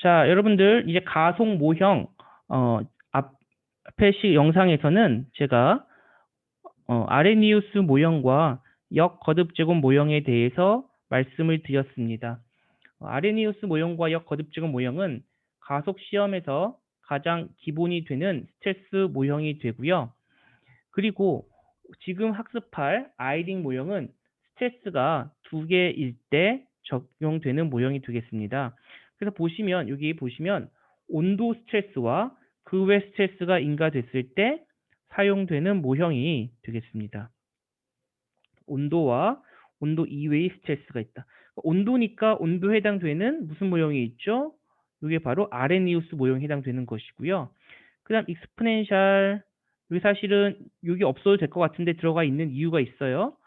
자, 여러분들 이제 가속 모형 앞에 영상에서는 제가 아레니우스 모형과 역거듭제곱 모형에 대해서 말씀을 드렸습니다. 아레니우스 모형과 역거듭제곱 모형은 가속 시험에서 가장 기본이 되는 스트레스 모형이 되고요. 그리고 지금 학습할 아이딩 모형은 스트레스가 2개일 때 적용되는 모형이 되겠습니다. 그래서 보시면 여기 보시면 온도 스트레스와 그 외 스트레스가 인가됐을 때 사용되는 모형이 되겠습니다. 온도와 온도 이외의 스트레스가 있다. 온도니까 온도에 해당되는 무슨 모형이 있죠? 이게 바로 아레니우스 모형에 해당되는 것이고요. 그 다음 익스포넨셜, 여기 사실은 여기 없어도 될 것 같은데 들어가 있는 이유가 있어요.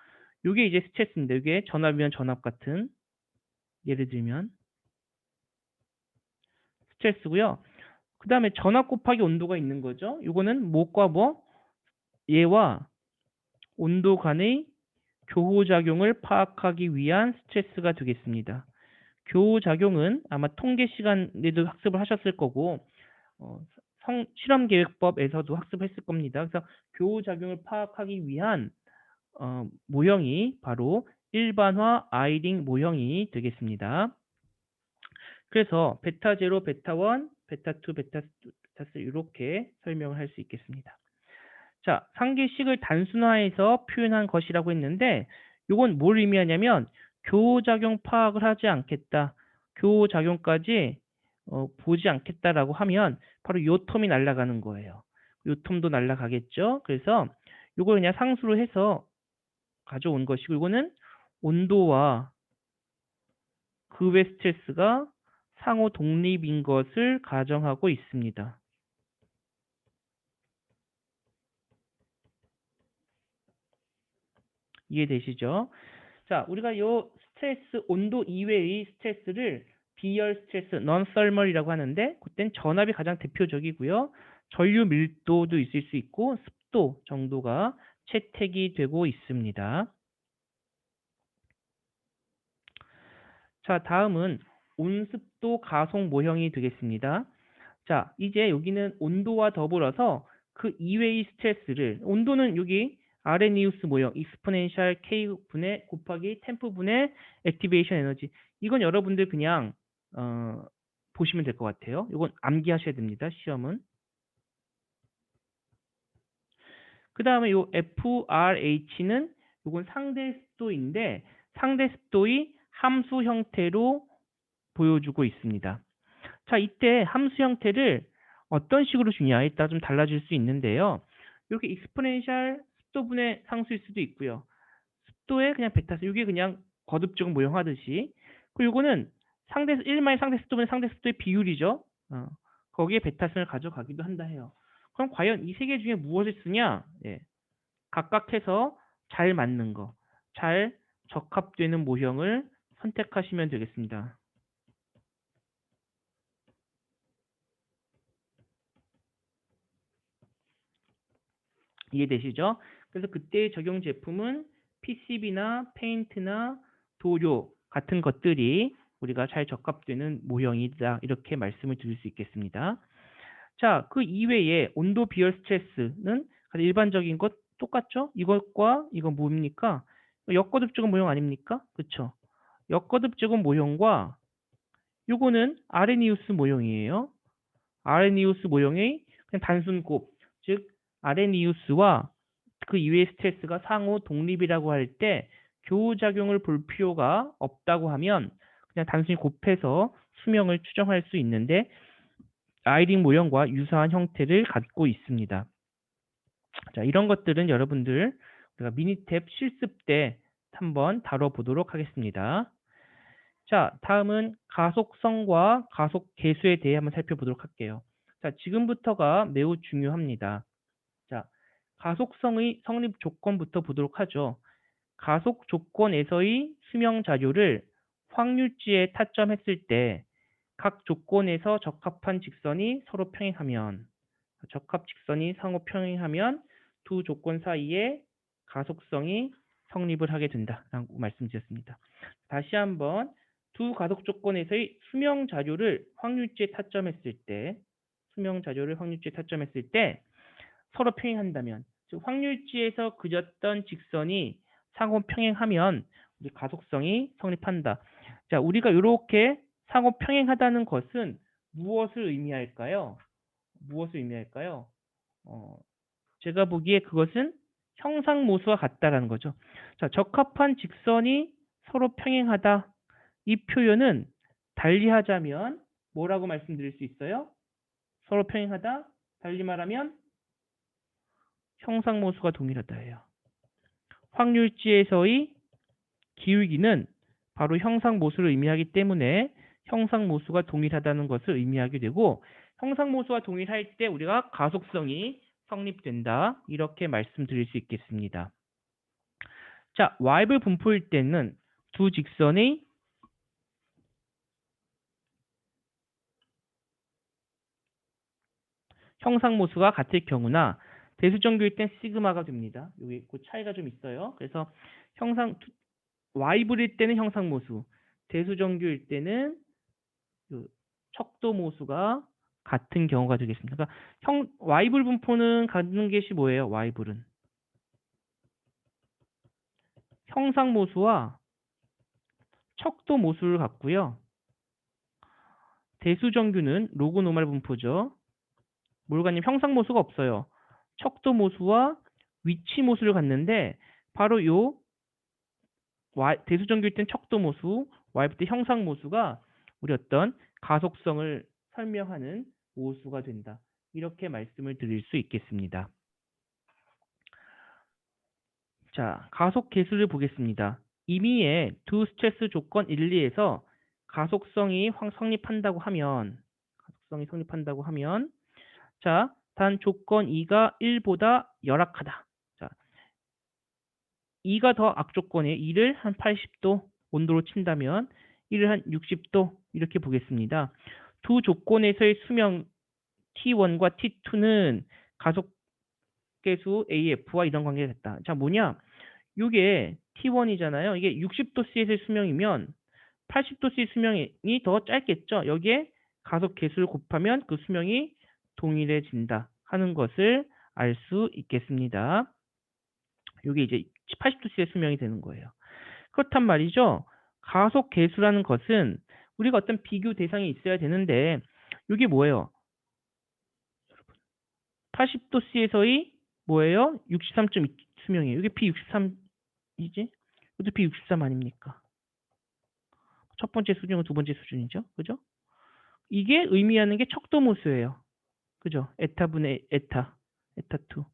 이게 이제 스트레스입니다. 이게 전압이면 전압 같은, 예를 들면 스트레스고요. 그 다음에 전압 곱하기 온도가 있는 거죠. 이거는 뭐과 뭐? 얘와 온도 간의 교호작용을 파악하기 위한 스트레스가 되겠습니다. 교호작용은 아마 통계 시간에도 학습을 하셨을 거고 실험계획법에서도 학습했을 겁니다. 그래서 교호작용을 파악하기 위한 모형이 바로 일반화 아이딩 모형이 되겠습니다. 그래서 베타 0, 베타 1, 베타 2, 베타 3 이렇게 설명을 할 수 있겠습니다. 자, 상계식을 단순화해서 표현한 것이라고 했는데 이건 뭘 의미하냐면 교호작용 파악을 하지 않겠다. 교호작용까지 보지 않겠다라고 하면 바로 요 텀이 날아가는 거예요. 요 텀도 날아가겠죠. 그래서 이걸 그냥 상수로 해서 가져온 것이고 이거는 온도와 그 외 스트레스가 상호 독립인 것을 가정하고 있습니다. 이해되시죠? 자, 우리가 요 스트레스, 온도 이외의 스트레스를 비열 스트레스, non-thermal이라고 하는데 그땐 전압이 가장 대표적이고요. 전류 밀도도 있을 수 있고 습도 정도가 채택이 되고 있습니다. 자, 다음은 온습도 가속 모형이 되겠습니다. 자, 이제 여기는 온도와 더불어서 그 이외의 스트레스를, 온도는 여기 아레니우스 모형, 익스포넨셜 K분의 곱하기 템프분의 액티베이션 에너지. 이건 여러분들 그냥 보시면 될 것 같아요. 이건 암기하셔야 됩니다. 시험은. 그 다음에 요 FRH는 이건 상대 습도인데 상대 습도의 함수 형태로 보여주고 있습니다. 자, 이때 함수 형태를 어떤 식으로 주냐에 따라 좀 달라질 수 있는데요. 이렇게 익스포넨셜 습도분의 상수일 수도 있고요. 습도에 그냥 베타수, 이게 그냥 거듭적 모형하듯이. 그리고 이거는 상대 1마의 상대 습도분의 상대 습도의 비율이죠. 거기에 베타수를 가져가기도 한다 해요. 그럼 과연 이 세 개 중에 무엇을 쓰냐? 예. 각각 해서 잘 맞는 거, 잘 적합되는 모형을 선택하시면 되겠습니다. 이해되시죠? 그래서 그때의 적용 제품은 PCB나 페인트나 도료 같은 것들이 우리가 잘 적합되는 모형이다. 이렇게 말씀을 드릴 수 있겠습니다. 자, 그 이외에 온도 비열 스트레스는 가장 일반적인 것 똑같죠? 이것과 이건 뭡니까? 역거듭제곱 모형 아닙니까? 그렇죠? 역거듭제곱 모형과 요거는 아레니우스 모형이에요. 아레니우스 모형의 그냥 단순 곱, 즉 아레니우스와 그 이외의 스트레스가 상호 독립이라고 할 때 교호작용을 볼 필요가 없다고 하면 그냥 단순히 곱해서 수명을 추정할 수 있는데 아이딩 모형과 유사한 형태를 갖고 있습니다. 자, 이런 것들은 여러분들 우리가 미니탭 실습 때 한번 다뤄보도록 하겠습니다. 자, 다음은 가속성과 가속 계수에 대해 한번 살펴보도록 할게요. 자, 지금부터가 매우 중요합니다. 자, 가속성의 성립 조건부터 보도록 하죠. 가속 조건에서의 수명 자료를 확률지에 타점했을 때 각 조건에서 적합한 직선이 서로 평행하면, 적합 직선이 상호 평행하면 두 조건 사이에 가속성이 성립을 하게 된다라고 말씀드렸습니다. 다시 한번 두 가속 조건에서의 수명 자료를 확률지에 타점했을 때, 서로 평행한다면, 즉 확률지에서 그렸던 직선이 상호 평행하면 우리 가속성이 성립한다. 자, 우리가 이렇게 상호 평행하다는 것은 무엇을 의미할까요? 어, 제가 보기에 그것은 형상모수와 같다라는 거죠. 자, 적합한 직선이 서로 평행하다. 이 표현은 달리하자면 뭐라고 말씀드릴 수 있어요? 서로 평행하다. 달리 말하면 형상모수가 동일하다예요. 확률지에서의 기울기는 바로 형상모수를 의미하기 때문에 형상모수가 동일하다는 것을 의미하게 되고, 형상모수와 동일할 때 우리가 가속성이 성립된다. 이렇게 말씀드릴 수 있겠습니다. 자, 와이블 분포일 때는 두 직선의 형상모수가 같을 경우나 대수정규일 땐 시그마가 됩니다. 여기 그 차이가 좀 있어요. 그래서 와이블일 때는 형상모수, 대수정규일 때는 그 척도모수가 같은 경우가 되겠습니다. 그러니까 와이블 분포는 갖는 것이 뭐예요? 와이블은 형상모수와 척도모수를 갖고요. 대수정규는 로그 노멀 분포죠. 몰가님 형상모수가 없어요. 척도모수와 위치모수를 갖는데 바로 요 대수정규일 땐 척도모수, 와이블 때 형상모수가 우리 어떤 가속성을 설명하는 모수가 된다. 이렇게 말씀을 드릴 수 있겠습니다. 자, 가속 계수를 보겠습니다. 임의의 두 스트레스 조건 1, 2에서 가속성이 성립한다고 하면, 자, 단 조건 2가 1보다 열악하다. 자, 2가 더 악조건이에요. 2를 한 80도 온도로 친다면 1을 한 60도 이렇게 보겠습니다. 두 조건에서의 수명 T1과 T2는 가속 계수 AF와 이런 관계가 됐다. 자, 뭐냐? 이게 T1이잖아요. 이게 60도씨의 수명이면 80도씨 수명이 더 짧겠죠. 여기에 가속 계수를 곱하면 그 수명이 동일해진다 하는 것을 알 수 있겠습니다. 이게 이제 80도씨의 수명이 되는 거예요. 그렇단 말이죠. 가속 계수라는 것은 우리가 어떤 비교 대상이 있어야 되는데 이게 뭐예요? 80도씨에서의 뭐예요? 63.2 수명이에요. 이게 P63이지? 이것도 P63 아닙니까? 첫 번째 수준은 두 번째 수준이죠. 그죠? 이게 의미하는 게 척도모수예요. 그죠? 에타분의 에타, 에타2.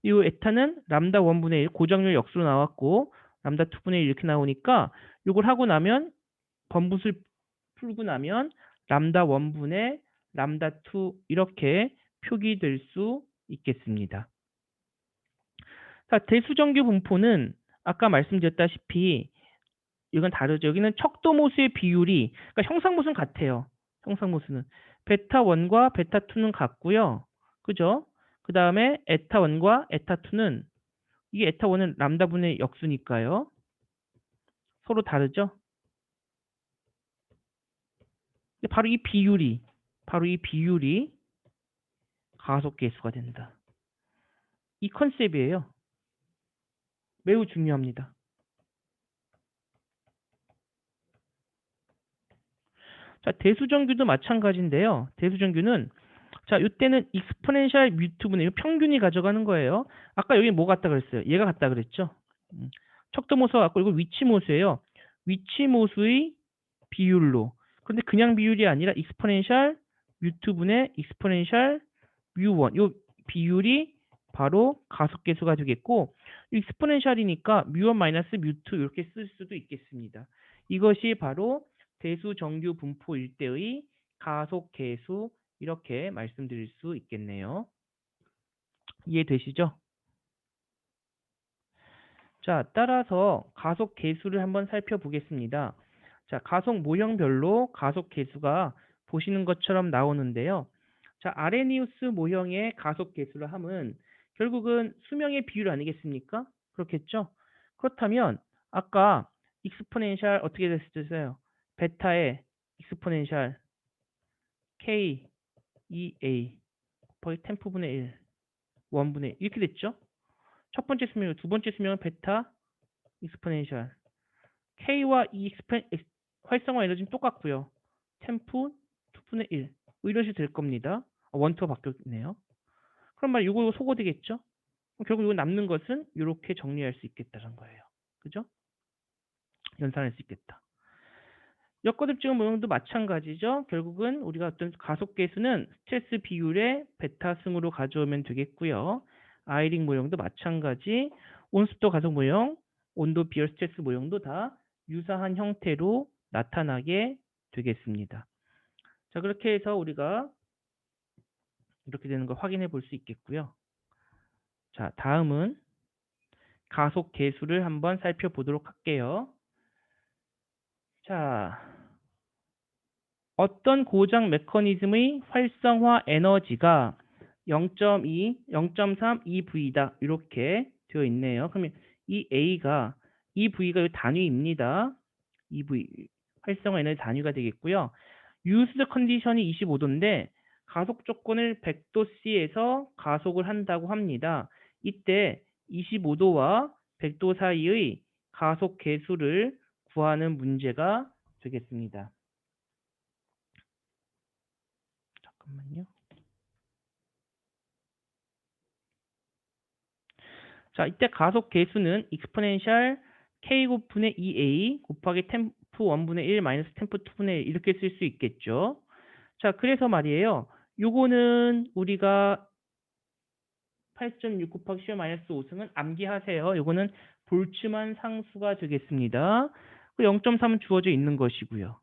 이 에타는 람다 1분의 1 고정률 역수로 나왔고 람다 2분의 1 이렇게 나오니까 이걸 하고 나면 번붓을 풀고 나면 람다 1분의 람다 2 이렇게 표기될 수 있겠습니다. 자, 대수정규 분포는 아까 말씀드렸다시피 이건 다르죠. 여기는 척도모수의 비율이, 그러니까 형상모수는 같아요. 형상모수는 베타 1과 베타 2는 같고요. 그죠? 그 다음에 에타 1과 에타 2는 이게 에타 1은 람다분의 역수니까요. 서로 다르죠? 바로 이 비율이 가속계수가 된다. 이 컨셉이에요. 매우 중요합니다. 자, 대수정규도 마찬가지인데요. 대수정규는 자, 이때는 익스포넨셜 뮤트분의 평균이 가져가는 거예요. 아까 여기 뭐 같다 그랬어요? 얘가 같다 그랬죠? 척도모수가 같고 이거 위치모수예요. 위치모수의 비율로. 그런데 그냥 비율이 아니라 익스포넨셜 뮤트분의 익스포넨셜 뮤1. 이 비율이 바로 가속계수가 되겠고 익스포넨셜이니까 뮤1 마이너스 뮤2 이렇게 쓸 수도 있겠습니다. 이것이 바로 대수정규 분포일 때의 가속계수 이렇게 말씀드릴 수 있겠네요. 이해되시죠? 자, 따라서 가속 계수를 한번 살펴보겠습니다. 자, 가속 모형별로 가속 계수가 보시는 것처럼 나오는데요. 자, 아레니우스 모형의 가속 계수를 하면 결국은 수명의 비율 아니겠습니까? 그렇겠죠? 그렇다면 아까 익스포넨셜 어떻게 됐었어요? 베타의 익스포넨셜 k 2a 곱하기 10분의 1, 1분의 1 이렇게 됐죠? 첫 번째 수명, 두 번째 수명은 베타 익스포넨셜 k와 이 활성화 에너지는 똑같고요. 10프 2분의 1 이런 식으로 될 겁니다. 원투가 바뀌었네요. 그럼 말 이거 소거되겠죠? 결국 이거 남는 것은 이렇게 정리할 수 있겠다는 거예요. 그죠? 연산할 수 있겠다. 역거듭증 모형도 마찬가지죠. 결국은 우리가 어떤 가속계수는 스트레스 비율의 베타 승으로 가져오면 되겠고요. 아이링 모형도 마찬가지. 온습도 가속 모형, 온도 비열 스트레스 모형도 다 유사한 형태로 나타나게 되겠습니다. 자, 그렇게 해서 우리가 이렇게 되는 걸 확인해 볼 수 있겠고요. 자, 다음은 가속계수를 한번 살펴보도록 할게요. 자, 어떤 고장 메커니즘의 활성화 에너지가 0.2, 0.3, 2V다. 이렇게 되어 있네요. 그러면 이 A가, 이 V가 이 단위입니다. 2V, 활성화 에너지 단위가 되겠고요. 유스드 컨디션이 25도인데 가속 조건을 100도C에서 가속을 한다고 합니다. 이때 25도와 100도 사이의 가속 계수를 구하는 문제가 되겠습니다. 잠깐만요. 자, 이때 가속 계수는 익스포넨셜 k 곱분의 2a 곱하기 템프 1분의 1 마이너스 템프 2분의 1 이렇게 쓸 수 있겠죠. 자, 그래서 말이에요. 요거는 우리가 8.6 곱하기 10 마이너스 5승은 암기하세요. 요거는 볼츠만 상수가 되겠습니다. 0.3은 주어져 있는 것이고요.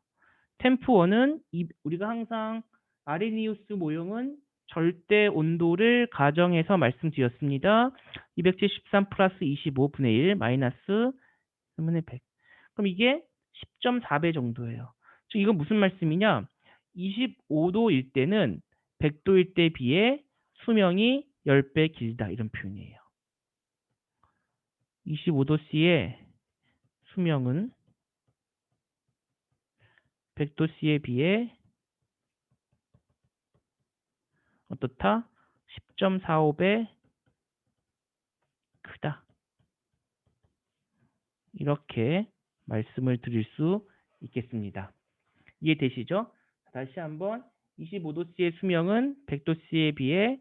템프 1은 우리가 항상 아레니우스 모형은 절대 온도를 가정해서 말씀드렸습니다. 273 플러스 25분의 1 마이너스 3분의 100. 그럼 이게 10.4배 정도예요. 즉 이건 무슨 말씀이냐? 25도일 때는 100도일 때 비해 수명이 10배 길다 이런 표현이에요. 25도C의 수명은 100도C에 비해 어떻다? 10.45배 크다. 이렇게 말씀을 드릴 수 있겠습니다. 이해되시죠? 다시 한번 25도C의 수명은 100도C에 비해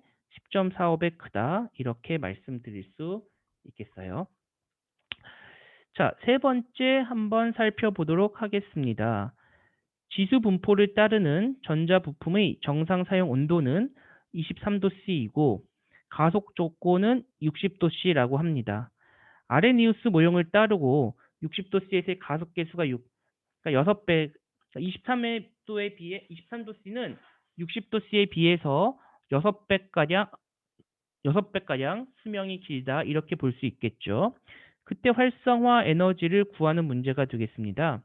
10.45배 크다. 이렇게 말씀드릴 수 있겠어요. 자, 세 번째 한번 살펴보도록 하겠습니다. 지수 분포를 따르는 전자 부품의 정상 사용 온도는 23도C이고 가속 조건은 60도C라고 합니다. 아레니우스 모형을 따르고 60도C에서의 가속 계수가 그러니까 6배, 23도에 비해 23도C는 60도C에 비해서 6배가량 수명이 길다. 이렇게 볼 수 있겠죠. 그때 활성화 에너지를 구하는 문제가 되겠습니다.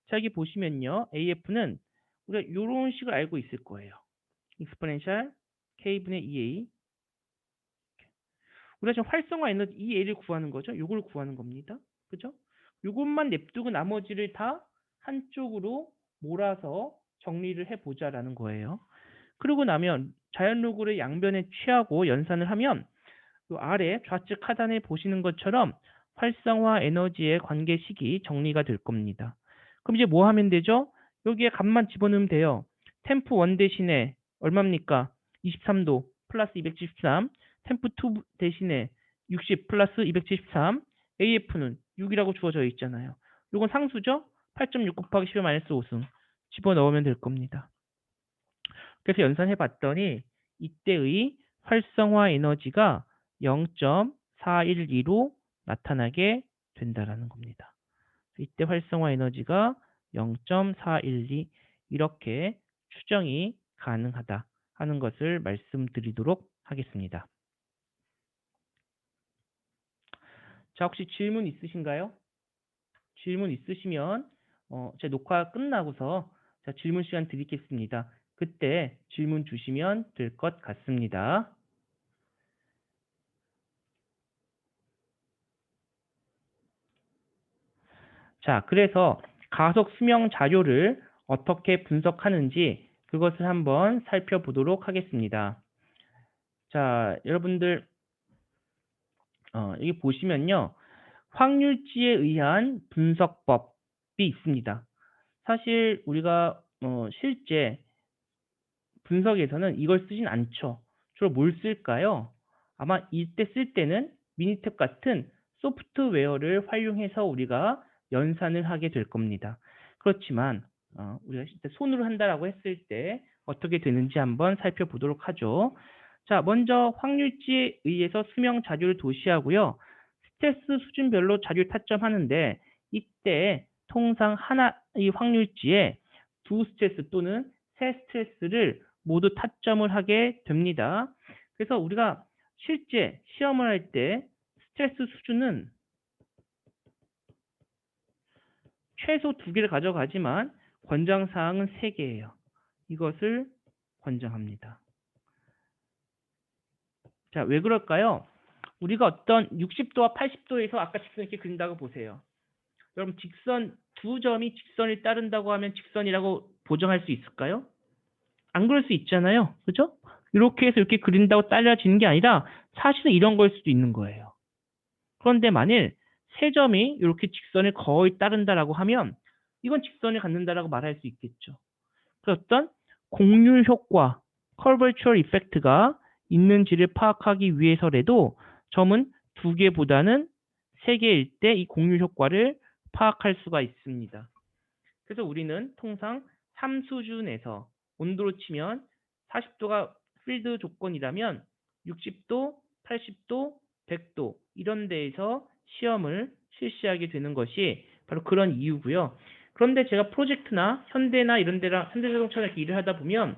자, 여기 보시면요. AF는 우리가 이런 식을 알고 있을 거예요. 익스포넨셜 K분의 2A. 우리가 지금 활성화 에너지 EA를 구하는 거죠. 요걸 구하는 겁니다. 그죠? 요것만 냅두고 나머지를 다 한쪽으로 몰아서 정리를 해보자라는 거예요. 그러고 나면 자연로그를 양변에 취하고 연산을 하면 요 아래 좌측 하단에 보시는 것처럼 활성화 에너지의 관계식이 정리가 될 겁니다. 그럼 이제 뭐 하면 되죠? 여기에 값만 집어넣으면 돼요. 템프 1 대신에 얼마입니까? 23도 플러스 273, 템프 2 대신에 60 플러스 273, AF는 6이라고 주어져 있잖아요. 이건 상수죠? 8.6 곱하기 10의 마이너스 5승 집어넣으면 될 겁니다. 그래서 연산해 봤더니 이때의 활성화 에너지가 0.412로 나타나게 된다라는 겁니다. 이때 활성화 에너지가 0.412 이렇게 추정이 가능하다 하는 것을 말씀드리도록 하겠습니다. 자, 혹시 질문 있으신가요? 질문 있으시면 제 녹화 끝나고서 질문 시간 드리겠습니다. 그때 질문 주시면 될 것 같습니다. 자, 그래서 가속 수명 자료를 어떻게 분석하는지 그것을 한번 살펴보도록 하겠습니다. 자, 여러분들 여기 보시면요. 확률지에 의한 분석법이 있습니다. 사실 우리가 실제 분석에서는 이걸 쓰진 않죠. 주로 뭘 쓸까요? 아마 이때 쓸 때는 미니탭 같은 소프트웨어를 활용해서 우리가 연산을 하게 될 겁니다. 그렇지만 우리가 실제 손으로 한다라고 했을 때 어떻게 되는지 한번 살펴보도록 하죠. 자, 먼저 확률지에 의해서 수명 자료를 도시하고요. 스트레스 수준별로 자료를 타점하는데 이때 통상 하나의 확률지에 두 스트레스 또는 세 스트레스를 모두 타점을 하게 됩니다. 그래서 우리가 실제 시험을 할 때 스트레스 수준은 최소 2개를 가져가지만 권장사항은 3개예요. 이것을 권장합니다. 자, 왜 그럴까요? 우리가 어떤 60도와 80도에서 아까 직선 이렇게 그린다고 보세요. 여러분 직선 두 점이 직선을 따른다고 하면 직선이라고 보정할 수 있을까요? 안 그럴 수 있잖아요. 그죠? 이렇게 해서 이렇게 그린다고 딸려지는 게 아니라 사실은 이런 걸 수도 있는 거예요. 그런데 만일 세 점이 이렇게 직선을 거의 따른다라고 하면 이건 직선을 갖는다라고 말할 수 있겠죠. 그래서 어떤 공률 효과, curvature effect가 있는지를 파악하기 위해서라도 점은 2개보다는 3개일 때 이 공률 효과를 파악할 수가 있습니다. 그래서 우리는 통상 3수준에서 온도로 치면 40도가 필드 조건이라면 60도, 80도, 100도 이런 데에서 시험을 실시하게 되는 것이 바로 그런 이유고요. 그런데 제가 프로젝트나 현대나 이런 데랑 현대자동차나 이렇게 일을 하다 보면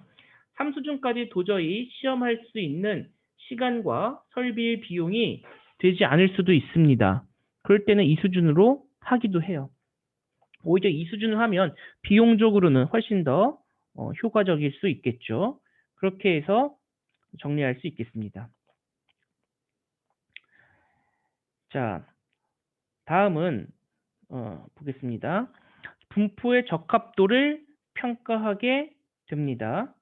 3수준까지 도저히 시험할 수 있는 시간과 설비의 비용이 되지 않을 수도 있습니다. 그럴 때는 이 수준으로 하기도 해요. 오히려 이 수준을 하면 비용적으로는 훨씬 더 효과적일 수 있겠죠. 그렇게 해서 정리할 수 있겠습니다. 자, 다음은 보겠습니다. 분포의 적합도를 평가하게 됩니다.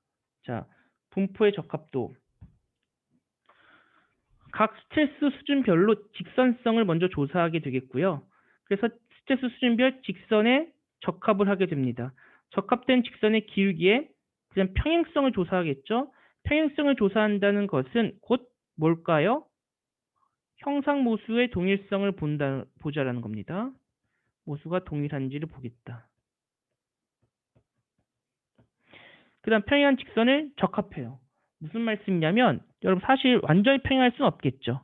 자, 분포의 적합도. 각 스트레스 수준별로 직선성을 먼저 조사하게 되겠고요. 그래서 스트레스 수준별 직선에 적합을 하게 됩니다. 적합된 직선의 기울기에 그냥 평행성을 조사하겠죠. 평행성을 조사한다는 것은 곧 뭘까요? 형상모수의 동일성을 보자라는 겁니다. 모수가 동일한지를 보겠다. 그 다음 평행한 직선을 적합해요. 무슨 말씀이냐면 여러분 사실 완전히 평행할 수는 없겠죠.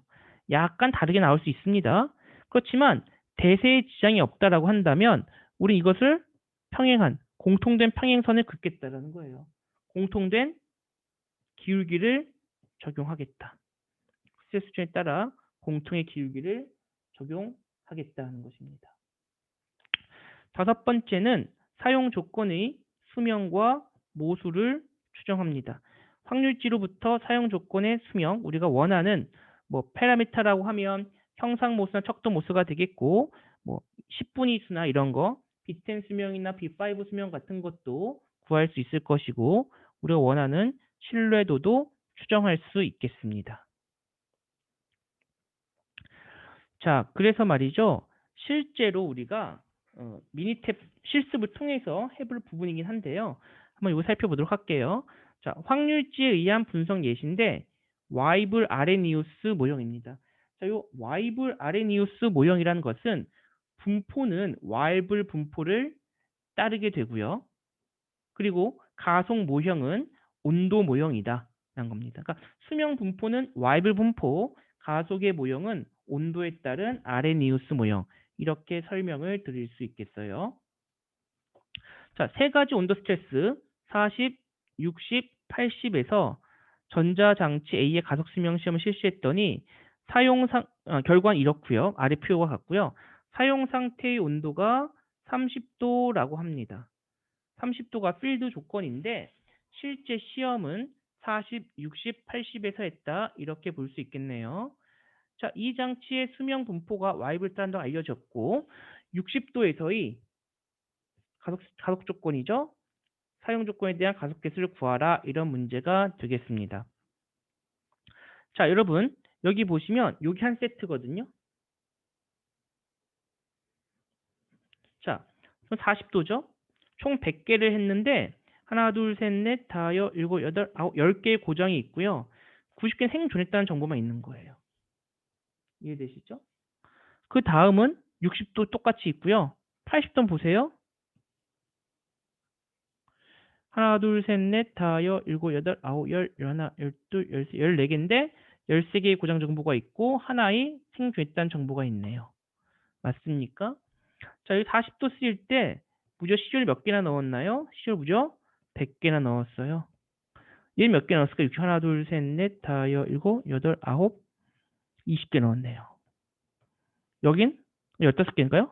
약간 다르게 나올 수 있습니다. 그렇지만 대세에 지장이 없다라고 한다면 우리 이것을 평행한 공통된 평행선을 긋겠다라는 거예요. 공통된 기울기를 적용하겠다. 스트레스 수준에 따라 공통의 기울기를 적용하겠다는 것입니다. 다섯 번째는 사용 조건의 수명과 모수를 추정합니다. 확률지로부터 사용 조건의 수명, 우리가 원하는 파라미터라고 하면 형상모수나 척도모수가 되겠고 10분위 수나 이런 거 B10 수명이나 B5 수명 같은 것도 구할 수 있을 것이고 우리가 원하는 신뢰도도 추정할 수 있겠습니다. 자, 그래서 말이죠. 실제로 우리가 미니탭 실습을 통해서 해볼 부분이긴 한데요. 한번 이거 살펴보도록 할게요. 자, 확률지에 의한 분석 예시인데 와이블 아레니우스 모형입니다. 자, 이 와이블 아레니우스 모형이라는 것은 분포는 와이블 분포를 따르게 되고요. 그리고 가속 모형은 온도 모형이다 라는 겁니다. 그러니까 수명 분포는 와이블 분포, 가속의 모형은 온도에 따른 아레니우스 모형 이렇게 설명을 드릴 수 있겠어요. 자, 세 가지 온도 스트레스 40, 60, 80에서 전자장치 A의 가속 수명 시험을 실시했더니 결과는 이렇고요. 아래 표와 같고요. 사용 상태의 온도가 30도라고 합니다. 30도가 필드 조건인데 실제 시험은 40, 60, 80에서 했다. 이렇게 볼 수 있겠네요. 자, 이 장치의 수명 분포가 Y불단도 알려졌고 60도에서의 가속 조건이죠. 사용 조건에 대한 가속 개수를 구하라. 이런 문제가 되겠습니다. 자, 여러분 여기 보시면 여기 한 세트거든요. 자, 40도죠. 총 100개를 했는데 하나, 둘, 셋, 넷, 다, 여, 일곱, 여덟, 아홉, 10개의 고정이 있고요. 90개는 생존했다는 정보만 있는 거예요. 이해되시죠? 그 다음은 60도 똑같이 있고요. 80도 보세요. 하나, 둘, 셋, 넷, 다, 여, 일곱, 여덟, 아홉, 열, 열하나, 열둘, 열세, 14개인데 13개의 고정 정보가 있고 하나의 생존했다는 정보가 있네요. 맞습니까? 자, 여기 40도 쓰일 때 무려 시절 몇 개나 넣었나요? 시절 무려 100개나 넣었어요. 얘 몇 개 넣었을까? 6, 하나, 둘, 셋, 넷, 다, 여, 일곱, 여덟, 아홉, 20개 넣었네요. 여긴 15개인가요?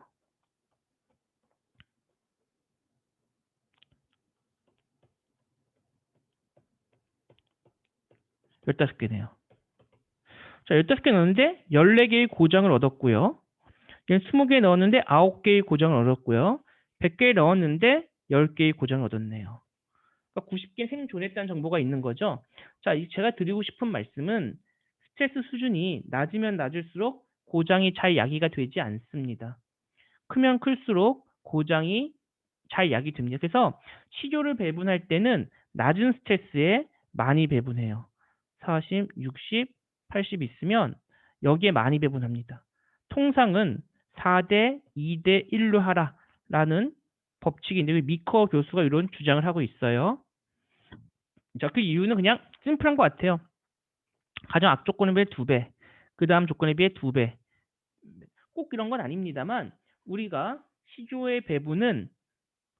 15개네요. 자, 15개 넣었는데 14개의 고정을 얻었고요. 얘는 20개 넣었는데 9개의 고정을 얻었고요. 100개 넣었는데 10개의 고정을 얻었네요. 그러니까 90개 생존했다는 정보가 있는 거죠. 자, 제가 드리고 싶은 말씀은 스트레스 수준이 낮으면 낮을수록 고장이 잘 야기가 되지 않습니다. 크면 클수록 고장이 잘 야기 됩니다. 그래서 치료를 배분할 때는 낮은 스트레스에 많이 배분해요. 40, 60, 80 있으면 여기에 많이 배분합니다. 통상은 4대 2대 1로 하라라는 법칙이 있는데 미커 교수가 이런 주장을 하고 있어요. 자, 그 이유는 그냥 심플한 것 같아요. 가장 악조건에 비해 2배, 그 다음 조건에 비해 2배. 꼭 이런 건 아닙니다만 우리가 시조의 배분은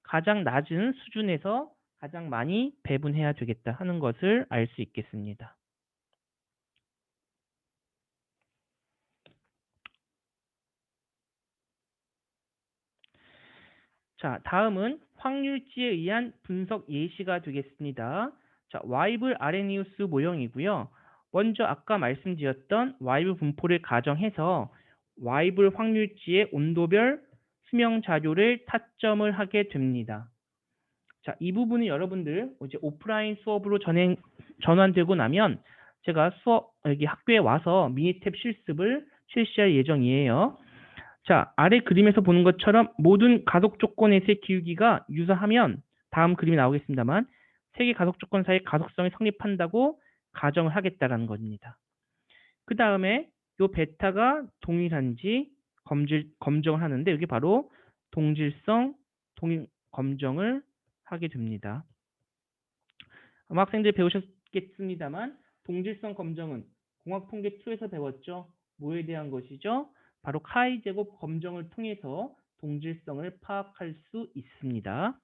가장 낮은 수준에서 가장 많이 배분해야 되겠다 하는 것을 알 수 있겠습니다. 자, 다음은 확률지에 의한 분석 예시가 되겠습니다. 자, 와이블 아레니우스 모형이고요. 먼저 아까 말씀드렸던 와이블 분포를 가정해서 와이블 확률지의 온도별 수명 자료를 타점을 하게 됩니다. 자, 이 부분은 여러분들 이제 오프라인 수업으로 전환되고 나면 제가 여기 학교에 와서 미니탭 실습을 실시할 예정이에요. 자, 아래 그림에서 보는 것처럼 모든 가속 조건에서의 기울기가 유사하면 다음 그림이 나오겠습니다만 세 개 가속 조건 사이의 가속성이 성립한다고 가정을 하겠다라는 겁니다. 그 다음에 이 베타가 동일한지 검정을 하는데 여기 바로 동질성 검정을 하게 됩니다. 아마 학생들이 배우셨겠습니다만 동질성 검정은 공학통계 2에서 배웠죠. 뭐에 대한 것이죠? 바로 카이 제곱 검정을 통해서 동질성을 파악할 수 있습니다.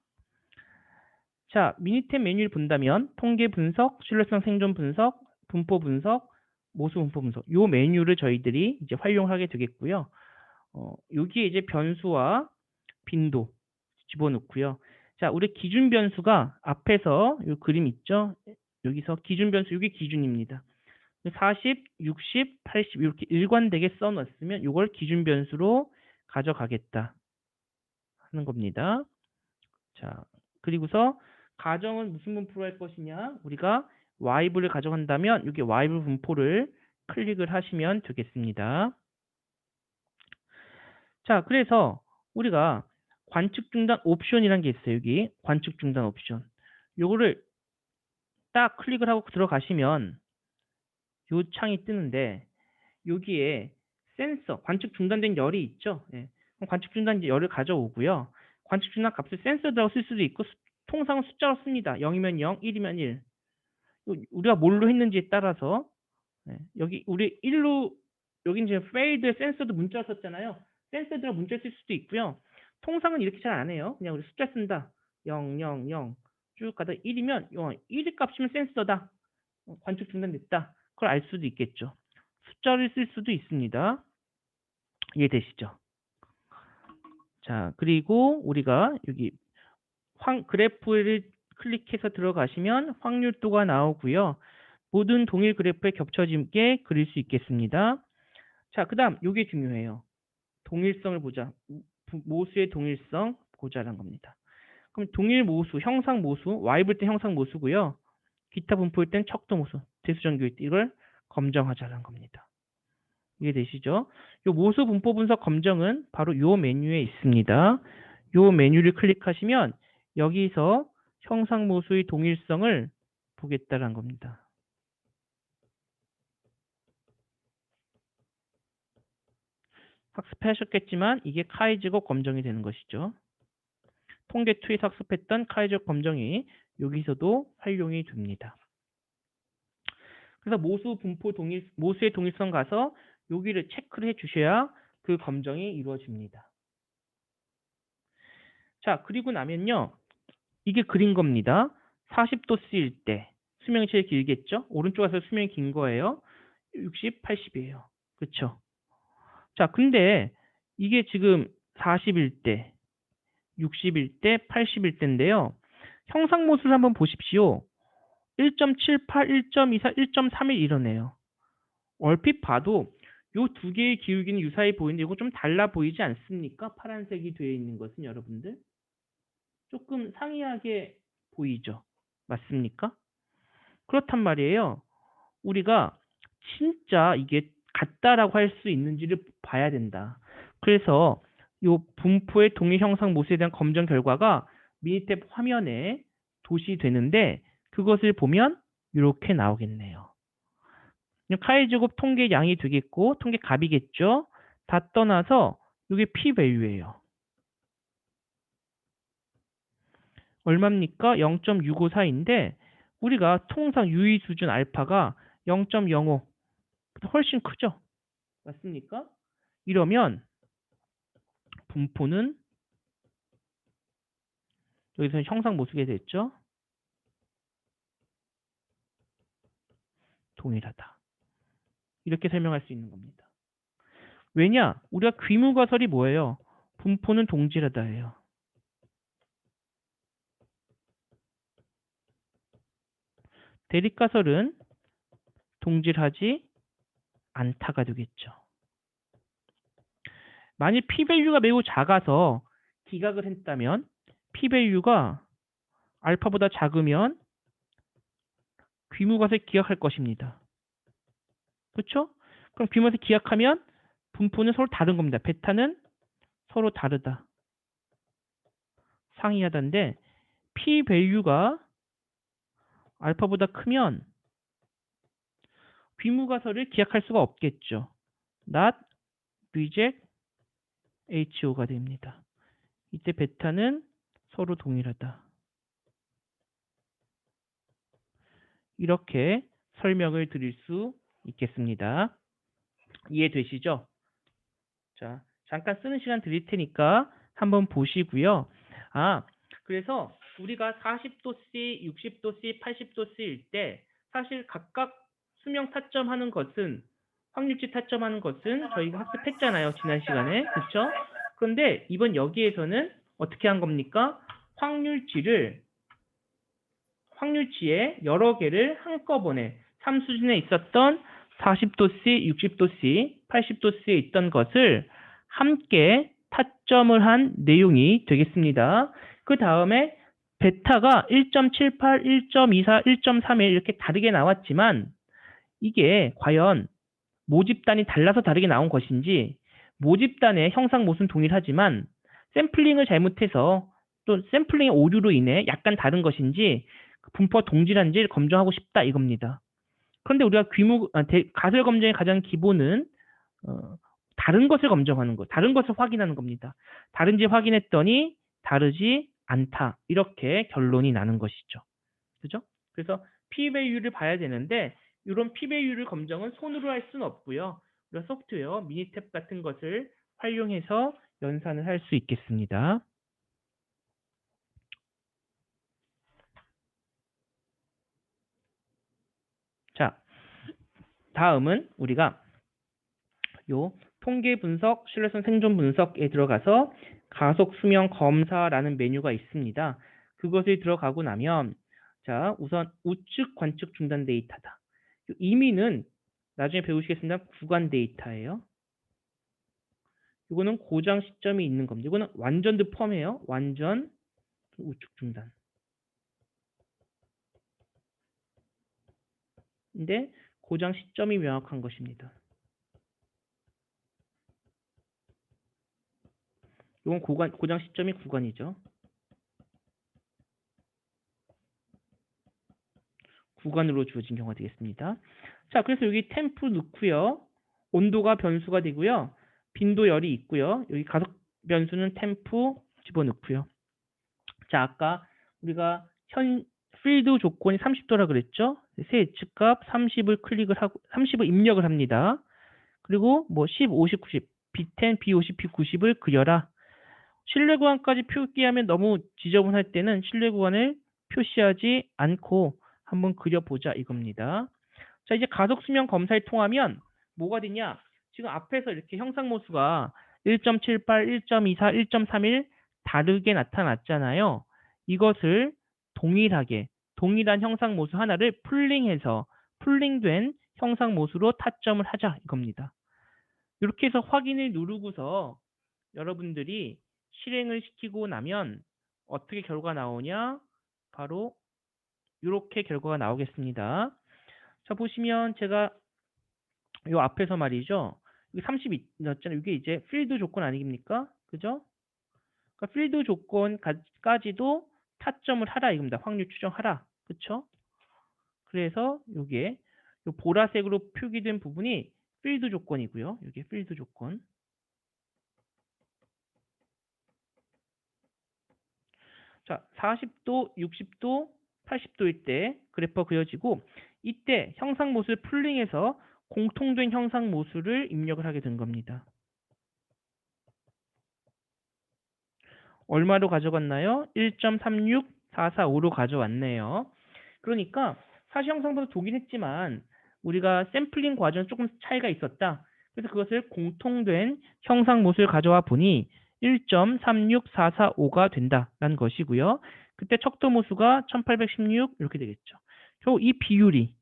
자, 미니탭 메뉴를 본다면 통계 분석, 신뢰성 생존 분석, 분포 분석, 모수 분포 분석 이 메뉴를 저희들이 이제 활용하게 되겠고요. 여기에 이제 변수와 빈도 집어넣고요. 자, 우리 기준 변수가 앞에서 이 그림 있죠? 여기서 기준 변수 이게 기준입니다. 40, 60, 80 이렇게 일관되게 써놨으면 이걸 기준 변수로 가져가겠다 하는 겁니다. 자, 그리고서 가정은 무슨 분포로 할 것이냐? 우리가 y분을 가져간다면 여기 y분 분포를 클릭을 하시면 되겠습니다. 자, 그래서 우리가 관측 중단 옵션이라는 게 있어요. 여기 관측 중단 옵션. 요거를 딱 클릭을 하고 들어가시면 요 창이 뜨는데 여기에 센서, 관측 중단된 열이 있죠. 예. 그럼 관측 중단 열을 가져오고요. 관측 중단 값을 센서라고 쓸 수도 있고 통상은 숫자로 씁니다. 0이면 0, 1이면 1. 우리가 뭘로 했는지에 따라서 예. 여기 우리 1로 여기 이제 페이드에 센서도 문자로 썼잖아요. 센서드로 문자 쓸 수도 있고요. 통상은 이렇게 잘 안 해요. 그냥 우리 숫자 쓴다. 0, 0, 0. 쭉 가다 1이면 1의 값이면 센서다. 관측 중단됐다. 그걸 알 수도 있겠죠. 숫자를 쓸 수도 있습니다. 이해되시죠? 자, 그리고 우리가 여기 그래프를 클릭해서 들어가시면 확률도가 나오고요. 모든 동일 그래프에 겹쳐지게 그릴 수 있겠습니다. 자, 그 다음 이게 중요해요. 동일성을 보자. 모수의 동일성 보자라는 겁니다. 그럼 동일 모수, 형상 모수, y 볼 때 형상 모수고요. 기타 분포일 땐 척도 모수, 대수정교일 때 이걸 검정하자는 겁니다. 이해되시죠? 요 모수 분포 분석 검정은 바로 요 메뉴에 있습니다. 요 메뉴를 클릭하시면 여기서 형상 모수의 동일성을 보겠다는 겁니다. 학습하셨겠지만 이게 카이지곡 검정이 되는 것이죠. 통계2에서 학습했던 카이지곡 검정이 여기서도 활용이 됩니다. 그래서 모수 분포 모수의 동일성 가서 여기를 체크를 해 주셔야 그 검정이 이루어집니다. 자, 그리고 나면요. 이게 그린 겁니다. 40도 C일 때 수명이 제일 길겠죠? 오른쪽에서 수명이 긴 거예요. 60, 80이에요. 그렇죠? 자, 근데 이게 지금 40일 때, 60일 때, 80일 때인데요. 형상 모수를 한번 보십시오. 1.78, 1.24, 1.31 이러네요. 얼핏 봐도 요 두 개의 기울기는 유사해 보이는데 이거 좀 달라 보이지 않습니까? 파란색이 되어 있는 것은 여러분들 조금 상이하게 보이죠? 맞습니까? 그렇단 말이에요. 우리가 진짜 이게 같다라고 할 수 있는지를 봐야 된다. 그래서 요 분포의 동일 형상 모수에 대한 검정 결과가 미니탭 화면에 도시되는데 그것을 보면 이렇게 나오겠네요. 카이제곱 통계 양이 되겠고 통계 값이겠죠. 다 떠나서 이게 p 밸류예요. 얼마입니까? 0.654인데 우리가 통상 유의 수준 알파가 0.05 훨씬 크죠? 맞습니까? 이러면 분포는 여기서 형상 모수게 됐죠? 동일하다. 이렇게 설명할 수 있는 겁니다. 왜냐? 우리가 귀무가설이 뭐예요? 분포는 동질하다예요. 대립가설은 동질하지 않다가 되겠죠. 만일 p-밸류가 매우 작아서 기각을 했다면 p-밸류가 알파보다 작으면 귀무가설 기각할 것입니다. 그렇죠? 그럼 귀무가설 기각하면 분포는 서로 다른 겁니다. 베타는 서로 다르다. 상이하다인데 p-밸류가 알파보다 크면 귀무가설을 기약할 수가 없겠죠. not reject HO가 됩니다. 이때 베타는 서로 동일하다. 이렇게 설명을 드릴 수 있겠습니다. 이해되시죠? 자, 잠깐 쓰는 시간 드릴 테니까 한번 보시고요. 그래서 우리가 40도 C, 60도 C, 80도 C일 때 사실 각각 수명 타점하는 것은 확률치 타점하는 것은 저희가 학습했잖아요. 지난 시간에. 그렇죠? 그런데 이번 여기에서는 어떻게 한 겁니까? 확률치에 여러 개를 한꺼번에 3수준에 있었던 40도 C, 60도 C, 80도 C에 있던 것을 함께 타점을 한 내용이 되겠습니다. 그 다음에 베타가 1.78, 1.24, 1.31 이렇게 다르게 나왔지만 이게 과연 모집단이 달라서 다르게 나온 것인지 모집단의 형상 모순 동일하지만 샘플링을 잘못해서 또 샘플링의 오류로 인해 약간 다른 것인지 분포가 동질한지를 검증하고 싶다 이겁니다. 그런데 우리가 가설 검증의 가장 기본은 다른 것을 검증하는 것, 다른 것을 확인하는 겁니다. 다른지 확인했더니 다르지 않다. 이렇게 결론이 나는 것이죠. 그죠? 그래서 p-밸류를 봐야 되는데 이런 p-밸류를 검증은 손으로 할 수는 없고요. 우리가 소프트웨어, 미니탭 같은 것을 활용해서 연산을 할 수 있겠습니다. 자, 다음은 우리가 요 통계 분석, 신뢰성 생존 분석에 들어가서 가속 수명 검사라는 메뉴가 있습니다. 그것에 들어가고 나면 자, 우선 우측 관측 중단 데이터다. 이미는 나중에 배우시겠습니다. 구간 데이터예요. 이거는 고장 시점이 있는 겁니다. 이거는 완전도 포함해요. 완전 우측 중단. 근데 고장 시점이 명확한 것입니다. 이건 고장 시점이 구간이죠. 구간으로 주어진 경우가 되겠습니다. 자, 그래서 여기 템프 넣고요. 온도가 변수가 되고요. 빈도 열이 있고요. 여기 가속 변수는 템프 집어넣고요. 자, 아까 우리가 필드 조건이 30도라 그랬죠? 새 예측값 30을 클릭을 하고 30을 입력을 합니다. 그리고 뭐 10, 50, 90, B10, B50, B90을 그려라. 실내 구간까지 표기하면 너무 지저분할 때는 실내 구간을 표시하지 않고 한번 그려보자 이겁니다. 자, 이제 가속 수명 검사를 통하면 뭐가 되냐? 지금 앞에서 이렇게 형상모수가 1.78, 1.24, 1.31 다르게 나타났잖아요. 이것을 동일한 형상모수 하나를 풀링된 형상모수로 타점을 하자 이겁니다. 이렇게 해서 확인을 누르고서 여러분들이 실행을 시키고 나면 어떻게 결과가 나오냐? 바로 이렇게 결과가 나오겠습니다. 자, 보시면 제가 요 앞에서 말이죠. 여기 30이 넣었잖아요. 이게 이제 필드 조건 아닙니까? 그죠? 그러니까 필드 조건까지도 타점을 하라 이겁니다. 확률 추정하라. 그쵸? 그래서 요게 요 보라색으로 표기된 부분이 필드 조건이고요. 이게 필드 조건. 자, 40도, 60도, 80도일 때 그래퍼 그려지고 이때 형상모수를 풀링해서 공통된 형상모수를 입력을 하게 된 겁니다. 얼마로 가져갔나요? 1.36445로 가져왔네요. 그러니까 사실 형상보다 보긴 했지만 우리가 샘플링 과정은 조금 차이가 있었다. 그래서 그것을 공통된 형상모수를 가져와 보니 1.36445가 된다라는 것이고요. 그때 척도모수가 1816 이렇게 되겠죠. 결국 이 비율이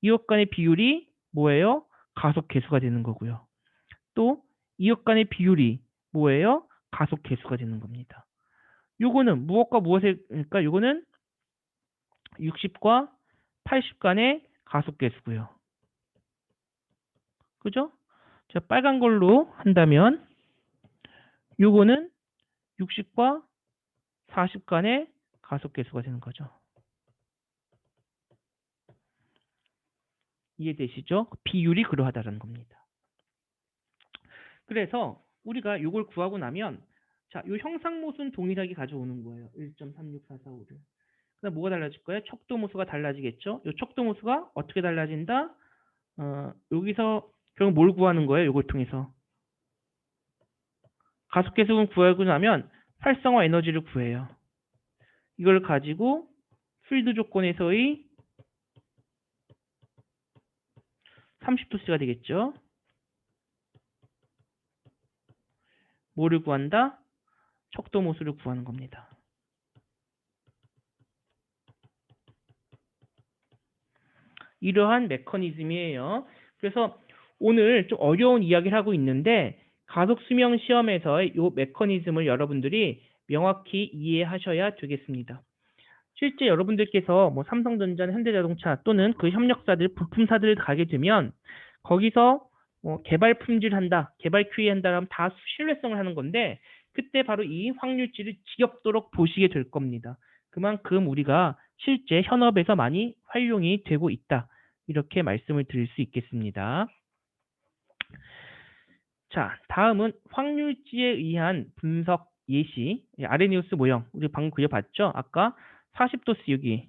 이것 간의 비율이 뭐예요? 가속 계수가 되는 거고요. 또 이것 간의 비율이 뭐예요? 가속 계수가 되는 겁니다. 요거는 무엇과 무엇일까? 요거는 60과 80 간의 가속 계수고요. 그죠? 자, 빨간 걸로 한다면 요거는 60과 40 간의 가속 계수가 되는 거죠. 이해되시죠? 비율이 그러하다는 겁니다. 그래서 우리가 요걸 구하고 나면 자, 요 형상모수는 동일하게 가져오는 거예요. 1.36445를. 그다음 뭐가 달라질 거예요? 척도모수가 달라지겠죠? 요 척도모수가 어떻게 달라진다? 여기서 결국 뭘 구하는 거예요? 요걸 통해서. 가속계속은 구하고 나면 활성화 에너지를 구해요. 이걸 가지고 필드 조건에서의 30도씨가 되겠죠. 뭐를 구한다? 척도모수를 구하는 겁니다. 이러한 메커니즘이에요. 그래서 오늘 좀 어려운 이야기를 하고 있는데 가속 수명 시험에서의 이 메커니즘을 여러분들이 명확히 이해하셔야 되겠습니다. 실제 여러분들께서 뭐 삼성전자, 현대자동차 또는 그 협력사들, 부품사들을 가게 되면 거기서 뭐 개발 품질 한다, 개발 QA 한다 하면 다 신뢰성을 하는 건데 그때 바로 이 확률치를 지겹도록 보시게 될 겁니다. 그만큼 우리가 실제 현업에서 많이 활용이 되고 있다. 이렇게 말씀을 드릴 수 있겠습니다. 자, 다음은 확률치에 의한 분석 예시, 아레니우스 모형. 우리 방금 그려봤죠? 아까 40도 C 여기,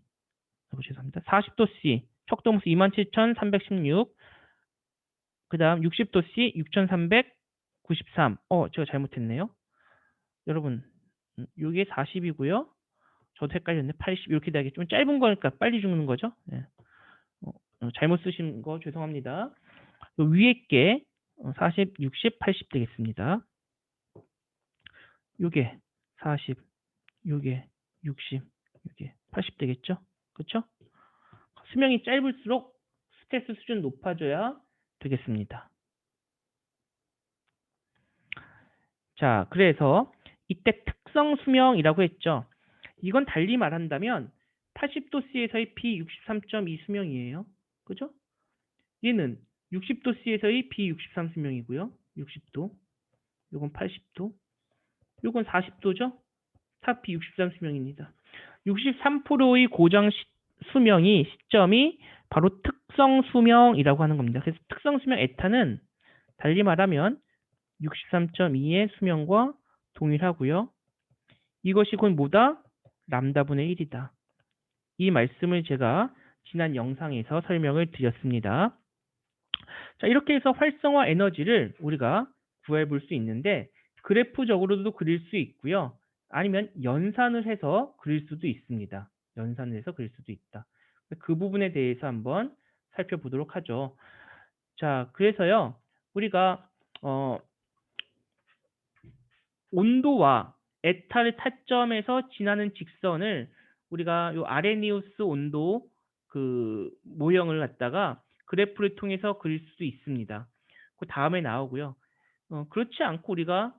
죄송합니다. 40도 C, 척도모수 27,316, 그 다음 60도 C 6,393. 제가 잘못했네요. 여러분, 이게 40이고요. 저도 헷갈렸네. 80 이렇게 되게 좀 짧은 거니까 빨리 죽는 거죠. 네. 잘못 쓰신 거 죄송합니다. 위에 게 40, 60, 80 되겠습니다. 요게 40, 요게 60, 요게 80 되겠죠? 그렇죠? 수명이 짧을수록 스트레스 수준 높아져야 되겠습니다. 자, 그래서 이때 특성 수명이라고 했죠. 이건 달리 말한다면 80도씨에서의 B63.2 수명이에요. 그죠? 얘는 60도씨에서의 B63 수명이고요. 60도. 요건 80도. 요건 40도죠? 다 B63 수명입니다. 63%의 고정 수명이 시점이 바로 특성 수명이라고 하는 겁니다. 그래서 특성 수명 에타는 달리 말하면 63.2의 수명과 동일하고요. 이것이 곧 뭐다? 람다분의 1이다. 이 말씀을 제가 지난 영상에서 설명을 드렸습니다. 자, 이렇게 해서 활성화 에너지를 우리가 구해볼 수 있는데 그래프적으로도 그릴 수 있고요. 아니면 연산을 해서 그릴 수도 있습니다. 연산을 해서 그릴 수도 있다. 그 부분에 대해서 한번 살펴보도록 하죠. 자, 그래서요. 우리가 온도와 에타를 타점에서 지나는 직선을 우리가 요 아레니우스 온도 그 모형을 갖다가 그래프를 통해서 그릴 수도 있습니다. 그 다음에 나오고요. 그렇지 않고 우리가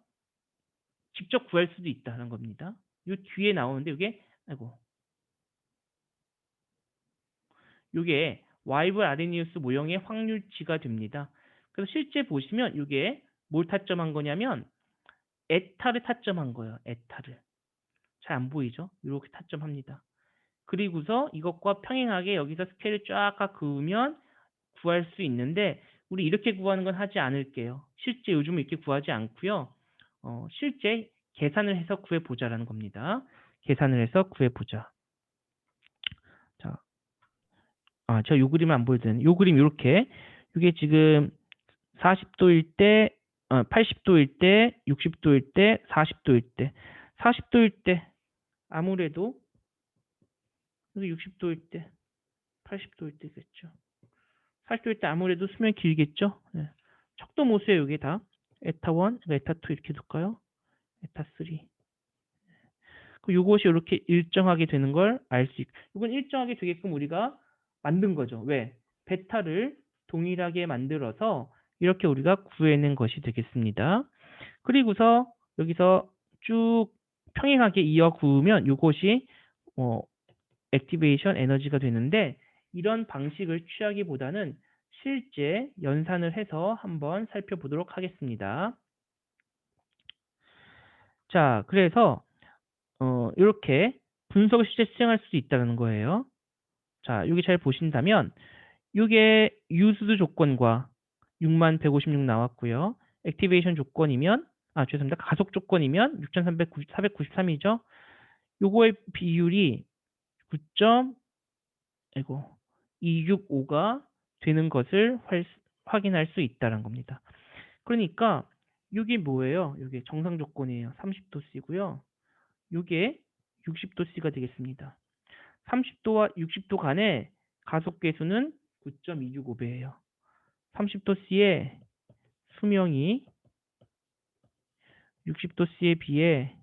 직접 구할 수도 있다는 겁니다. 요 뒤에 나오는데 이게 요게 와이브 아레니우스 모형의 확률치가 됩니다. 그래서 실제 보시면 이게 뭘 타점한 거냐면 에타를 타점한 거예요. 에타를. 잘 안 보이죠? 이렇게 타점합니다. 그리고서 이것과 평행하게 여기서 스케일을 쫙 그으면 구할 수 있는데 우리 이렇게 구하는 건 하지 않을게요. 실제 요즘은 이렇게 구하지 않고요. 실제 계산을 해서 구해보자라는 겁니다. 계산을 해서 구해보자. 자, 제가 요 그림을 안 보여드렸는데 요 그림 이렇게 이게 지금 40도일 때 80도일 때 60도일 때 40도일 때 40도일 때 아무래도 60도일 때 80도일 때겠죠. 40도일 때 아무래도 수명이 길겠죠. 네. 척도 모수예요. 이게 다 에타 1, 에타 2 이렇게 둘까요? 에타 3. 이것이 이렇게 일정하게 되는 걸 알 수 있고 이건 일정하게 되게끔 우리가 만든 거죠. 왜? 베타를 동일하게 만들어서 이렇게 우리가 구해낸 것이 되겠습니다. 그리고서 여기서 쭉 평행하게 이어 구우면 이것이 액티베이션 에너지가 되는데 이런 방식을 취하기보다는 실제 연산을 해서 한번 살펴보도록 하겠습니다. 자, 그래서 이렇게 분석을 실제 수행할 수 있다는 거예요. 자, 여기 잘 보신다면 이게 유스드 조건과 6156 나왔고요. 액티베이션 조건이면 죄송합니다. 가속 조건이면 6493이죠. 요거의 비율이 9.265가 되는 것을 확인할 수 있다는 겁니다. 그러니까 이게 뭐예요? 이게 정상 조건이에요. 30도씨고요. 이게 60도씨가 되겠습니다. 30도와 60도 간의 가속 계수는 9.265배예요. 30도씨의 수명이 60도씨에 비해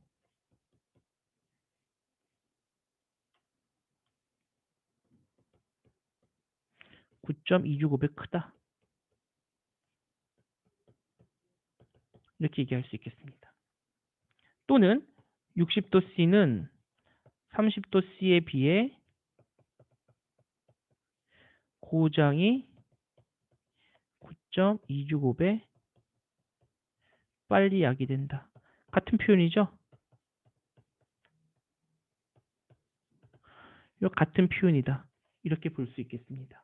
9.265배 크다. 이렇게 얘기할 수 있겠습니다. 또는 60도씨는 30도씨에 비해 고장이 9.265배 빨리 야기된다. 같은 표현이죠? 이 같은 표현이다. 이렇게 볼 수 있겠습니다.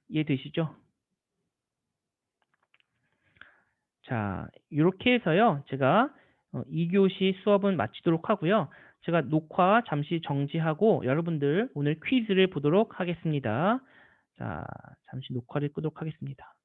이해되시죠? 자, 이렇게 해서요. 제가 2교시 수업은 마치도록 하고요. 제가 녹화 잠시 정지하고 여러분들 오늘 퀴즈를 보도록 하겠습니다. 자, 잠시 녹화를 끄도록 하겠습니다.